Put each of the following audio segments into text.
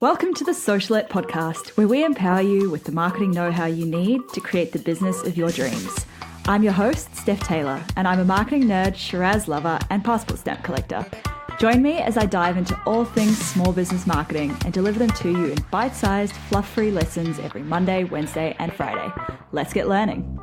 Welcome to the Socialette podcast, where we empower you with the marketing know-how you need to create the business of your dreams. I'm your host, Steph Taylor, and I'm a marketing nerd, Shiraz lover, and passport stamp collector. Join me as I dive into all things small business marketing and deliver them to you in bite-sized, fluff-free lessons every Monday, Wednesday, and Friday. Let's get learning.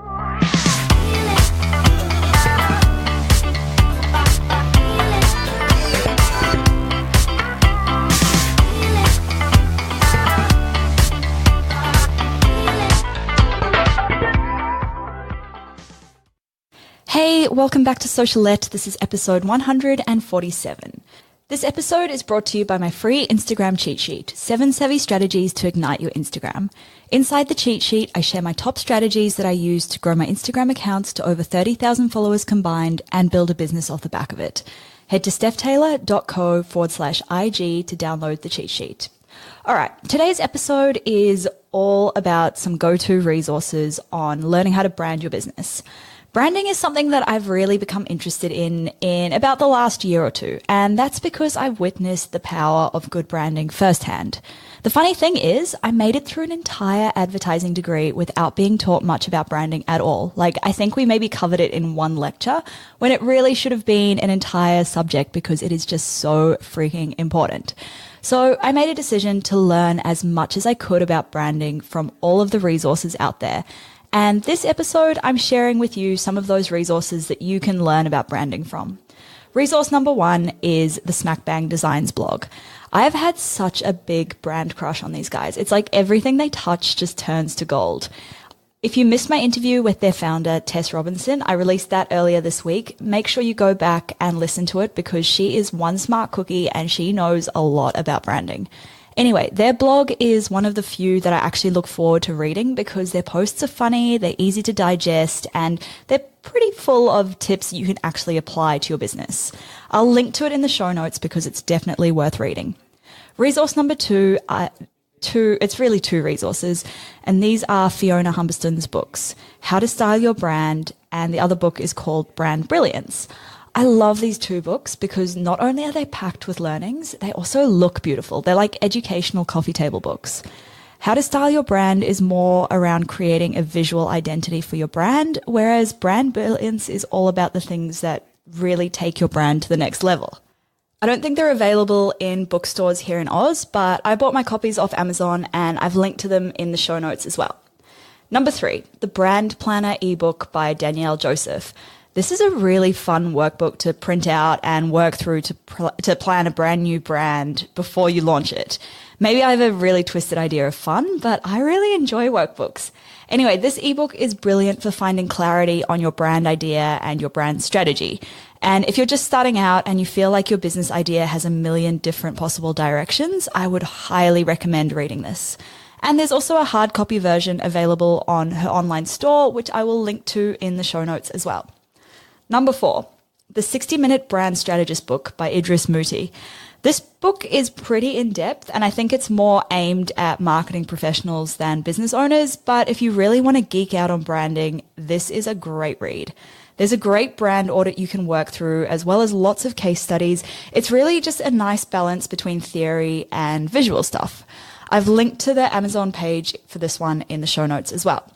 Hey, welcome back to Socialette. This is episode 147. This episode is brought to you by my free Instagram cheat sheet, 7 savvy strategies to ignite your Instagram. Inside the cheat sheet, I share my top strategies that I use to grow my Instagram accounts to over 30,000 followers combined and build a business off the back of it. Head to stephtaylor.co/IG to download the cheat sheet. All right, today's episode is all about some go-to resources on learning how to brand your business. Branding is something that I've really become interested in about the last year or two, and that's because I've witnessed the power of good branding firsthand. The funny thing is, I made it through an entire advertising degree without being taught much about branding at all. Like, I think we maybe covered it in one lecture when it really should have been an entire subject because it is just so freaking important. So I made a decision to learn as much as I could about branding from all of the resources out there. And this episode, I'm sharing with you some of those resources that you can learn about branding from. Resource number 1 is the Smack Bang Designs blog. I have had such a big brand crush on these guys. It's like everything they touch just turns to gold. If you missed my interview with their founder, Tess Robinson, I released that earlier this week. Make sure you go back and listen to it because she is one smart cookie and she knows a lot about branding. Anyway, their blog is one of the few that I actually look forward to reading because their posts are funny, they're easy to digest, and they're pretty full of tips you can actually apply to your business. I'll link to it in the show notes because it's definitely worth reading. Resource number 2, it's really 2 resources, and these are Fiona Humberston's books, How to Style Your Brand, and the other book is called Brand Brilliance. I love these 2 books because not only are they packed with learnings, they also look beautiful. They're like educational coffee table books. How to Style Your Brand is more around creating a visual identity for your brand, whereas Brand Brilliance is all about the things that really take your brand to the next level. I don't think they're available in bookstores here in Oz, but I bought my copies off Amazon and I've linked to them in the show notes as well. Number 3, the Brand Planner ebook by Danielle Joseph. This is a really fun workbook to print out and work through to plan a brand new brand before you launch it. Maybe I have a really twisted idea of fun, but I really enjoy workbooks. Anyway, this ebook is brilliant for finding clarity on your brand idea and your brand strategy. And if you're just starting out and you feel like your business idea has a million different possible directions, I would highly recommend reading this. And there's also a hard copy version available on her online store, which I will link to in the show notes as well. Number 4, the 60-Minute Brand Strategist book by Idris Muti. This book is pretty in-depth and I think it's more aimed at marketing professionals than business owners, but if you really want to geek out on branding, this is a great read. There's a great brand audit you can work through as well as lots of case studies. It's really just a nice balance between theory and visual stuff. I've linked to the Amazon page for this one in the show notes as well.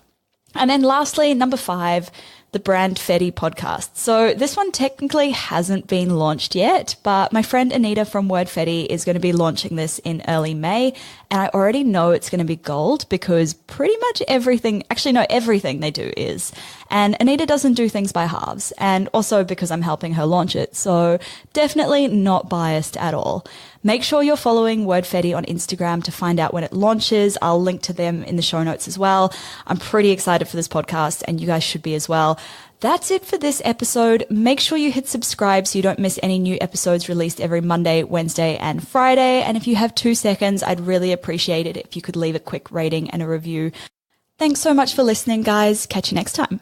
And then lastly, number 5, the Brand Fetty podcast. So this one technically hasn't been launched yet, but my friend Anita from Word Fetty is going to be launching this in early May. And I already know it's going to be gold because pretty much everything they do is. And Anita doesn't do things by halves. And also because I'm helping her launch it. So definitely not biased at all. Make sure you're following Word Fetty on Instagram to find out when it launches. I'll link to them in the show notes as well. I'm pretty excited for this podcast and you guys should be as well. That's it for this episode. Make sure you hit subscribe so you don't miss any new episodes released every Monday, Wednesday, and Friday. And if you have 2 seconds, I'd really appreciate it if you could leave a quick rating and a review. Thanks so much for listening, guys. Catch you next time.